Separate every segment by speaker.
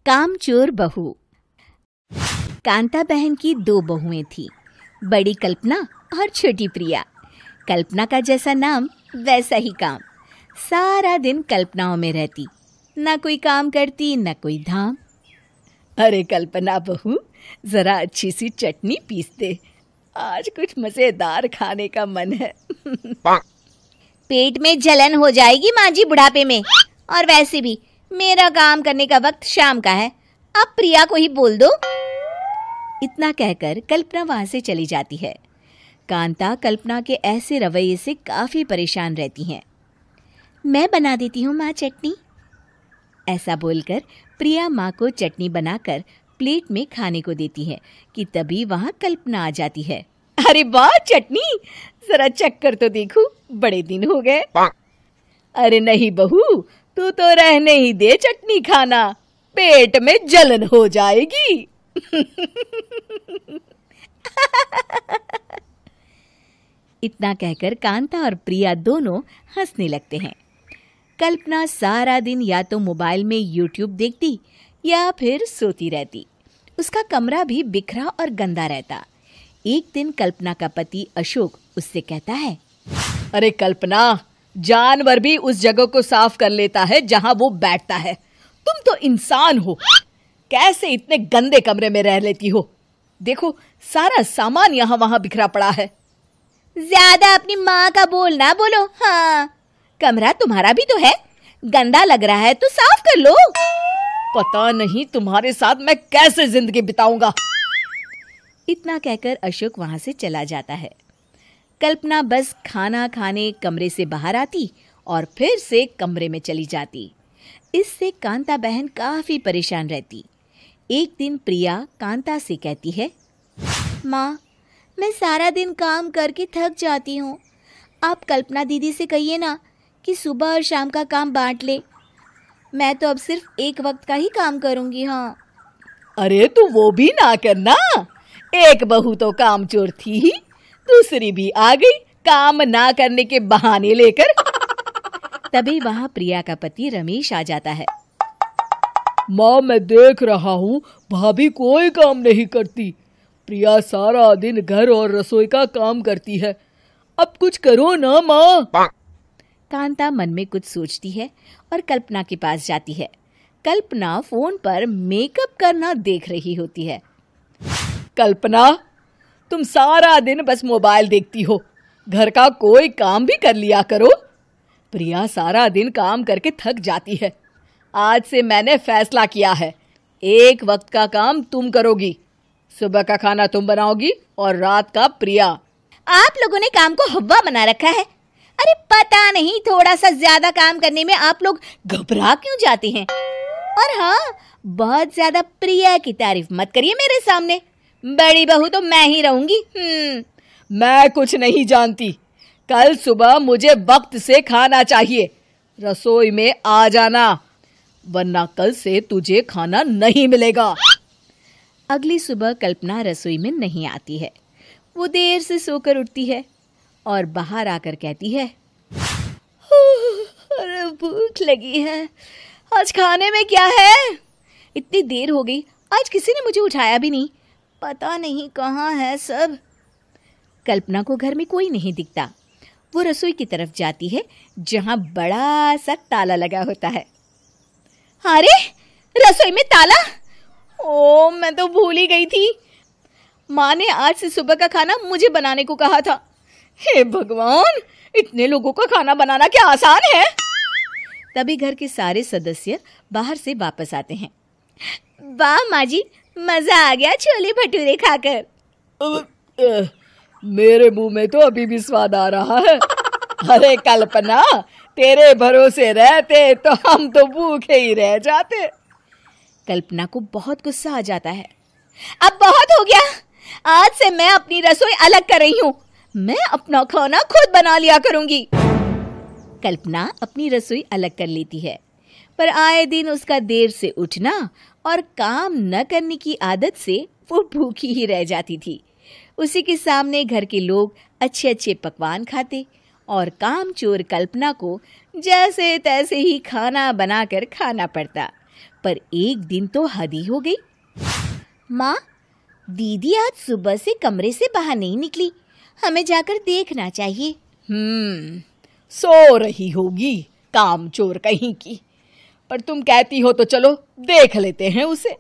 Speaker 1: कामचोर बहू। कांता बहन की दो बहुएं थीं, बड़ी कल्पना और छोटी प्रिया। कल्पना का जैसा नाम वैसा ही काम। सारा दिन कल्पनाओं में रहती, ना कोई काम करती ना कोई धाम। अरे कल्पना बहू, जरा अच्छी सी चटनी पीस दे, आज कुछ मजेदार खाने का मन है।
Speaker 2: पेट में जलन हो जाएगी माँ जी बुढ़ापे में, और वैसे भी मेरा काम करने का वक्त शाम का है, अब प्रिया को ही बोल दो।
Speaker 1: इतना कहकर कल्पना वहां से चली जाती है। कांता कल्पना के ऐसे रवैये से काफी परेशान रहती हैं। मैं बना देती हूँ माँ चटनी, ऐसा बोलकर प्रिया माँ को चटनी बनाकर प्लेट में खाने को देती है कि तभी वहां कल्पना आ जाती है। अरे वाह चटनी, जरा चक्कर तो देखूं, बड़े दिन हो गए। अरे नहीं बहू, तू तो रहने ही दे चटनी खाना, पेट में जलन हो जाएगी। इतना कहकर कांता और प्रिया दोनों हंसने लगते हैं। कल्पना सारा दिन या तो मोबाइल में यूट्यूब देखती या फिर सोती रहती। उसका कमरा भी बिखरा और गंदा रहता। एक दिन कल्पना का पति अशोक उससे कहता है, अरे कल्पना, जानवर भी उस जगह को साफ कर लेता है जहां वो बैठता है, तुम तो इंसान हो, कैसे इतने गंदे कमरे में रह लेती हो? देखो सारा सामान यहाँ वहां बिखरा पड़ा है।
Speaker 2: ज्यादा अपनी माँ का बोल ना बोलो। हाँ, कमरा तुम्हारा भी तो है, गंदा लग रहा है तो साफ कर लो।
Speaker 1: पता नहीं तुम्हारे साथ मैं कैसे जिंदगी बिताऊंगा। इतना कहकर अशोक वहां से चला जाता है। कल्पना बस खाना खाने कमरे से बाहर आती और फिर से कमरे में चली जाती। इससे कांता बहन काफी परेशान रहती। एक दिन प्रिया कांता से कहती है,
Speaker 2: माँ, मैं सारा दिन काम करके थक जाती हूँ, आप कल्पना दीदी से कहिए ना कि सुबह और शाम का काम बांट ले, मैं तो अब सिर्फ एक वक्त का ही काम करूँगी। हाँ।
Speaker 1: अरे तू वो भी ना करना, एक बहू तो कामचोर थी ही, दूसरी भी आ गई काम ना करने के बहाने लेकर। तभी वहां प्रिया का पति रमेश आ जाता है। माँ, मैं देख रहा हूँ भाभी कोई काम नहीं करती, प्रिया सारा दिन घर और रसोई का काम करती है, अब कुछ करो ना माँ। कांता मन में कुछ सोचती है और कल्पना के पास जाती है। कल्पना फोन पर मेकअप करना देख रही होती है। कल्पना, तुम सारा दिन बस मोबाइल देखती हो, घर का कोई काम भी कर लिया करो। प्रिया सारा दिन काम करके थक जाती है, आज से मैंने फैसला किया है, एक वक्त का काम तुम करोगी, सुबह का खाना तुम बनाओगी और रात का प्रिया।
Speaker 2: आप लोगों ने काम को हव्वा बना रखा है। अरे पता नहीं थोड़ा सा ज्यादा काम करने में आप लोग घबरा क्यों जाते हैं। और हाँ, बहुत ज्यादा प्रिया की तारीफ मत करिए मेरे सामने, बड़ी बहू तो मैं ही रहूंगी।
Speaker 1: मैं कुछ नहीं जानती, कल सुबह मुझे वक्त से खाना चाहिए, रसोई में आ जाना, वरना कल से तुझे खाना नहीं मिलेगा। अगली सुबह कल्पना रसोई में नहीं आती है। वो देर से सोकर उठती है और बाहर आकर कहती है, अरे भूख लगी है, आज खाने में क्या है? इतनी देर हो गई, आज किसी ने मुझे उठाया भी नहीं, पता नहीं कहाँ है सब। कल्पना को घर में कोई नहीं दिखता। वो रसोई की तरफ जाती है जहाँ बड़ा सा ताला लगा होता है।
Speaker 2: अरे रसोई में ताला? ओ, मैं तो भूल ही गई थी, माँ ने आज से सुबह का खाना मुझे बनाने को कहा था।
Speaker 1: हे भगवान, इतने लोगों का खाना बनाना क्या आसान है? तभी घर के सारे सदस्य बाहर से वापस आते हैं।
Speaker 2: वाह माँ जी, मजा आ गया छोले भटूरे खाकर।
Speaker 1: मेरे मुंह में तो अभी भी स्वाद आ रहा है। अरे कल्पना, तेरे भरोसे रहते तो हम तो भूखे ही रह जाते। कल्पना को बहुत गुस्सा आ जाता है।
Speaker 2: अब बहुत हो गया, आज से मैं अपनी रसोई अलग कर रही हूँ, मैं अपना खाना खुद बना लिया करूंगी।
Speaker 1: कल्पना अपनी रसोई अलग कर लेती है, पर आए दिन उसका देर से उठना और काम न करने की आदत से वो भूखी ही रह जाती थी। उसी के सामने घर के लोग अच्छे अच्छे पकवान खाते और कामचोर कल्पना को जैसे तैसे ही खाना बनाकर खाना पड़ता।
Speaker 2: पर एक दिन तो हद ही हो गई। माँ, दीदी आज सुबह से कमरे से बाहर नहीं निकली, हमें जाकर देखना चाहिए।
Speaker 1: सो रही होगी कामचोर कहीं की, पर तुम कहती हो तो चलो देख लेते हैं उसे।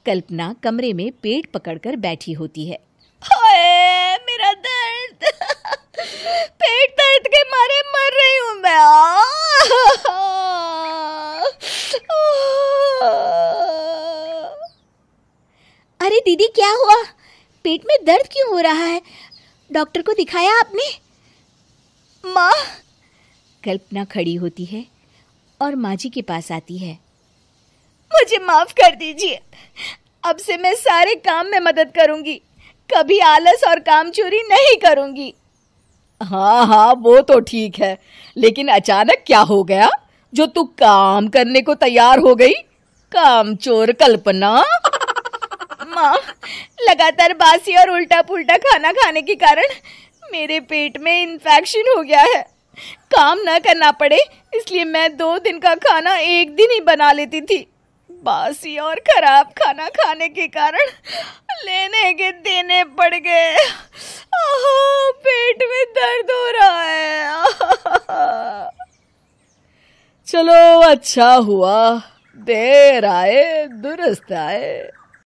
Speaker 2: कल्पना कमरे में पेट पकड़कर बैठी होती है।
Speaker 1: हाय मेरा दर्द, पेट दर्द के मारे मर रही हूं मैं।
Speaker 2: अरे दीदी, क्या हुआ? पेट में दर्द क्यों हो रहा है? डॉक्टर को दिखाया आपने?
Speaker 1: माँ,
Speaker 2: कल्पना खड़ी होती है और माँ जी के पास आती है।
Speaker 1: मुझे माफ कर दीजिए, अब से मैं सारे काम में मदद करूंगी, कभी आलस और कामचोरी नहीं करूंगी। हाँ हाँ, वो तो ठीक है, लेकिन अचानक क्या हो गया जो तू काम करने को तैयार हो गई? कामचोर कल्पना। माँ, लगातार बासी और उल्टा पुल्टा खाना खाने के कारण मेरे पेट में इन्फेक्शन हो गया है। काम न करना पड़े इसलिए मैं 2 दिन का खाना एक दिन ही बना लेती थी। बासी और खराब खाना खाने के कारण लेने के देने पड़ गए। पेट में दर्द हो रहा है। चलो अच्छा हुआ, देर आए दुरुस्त आए।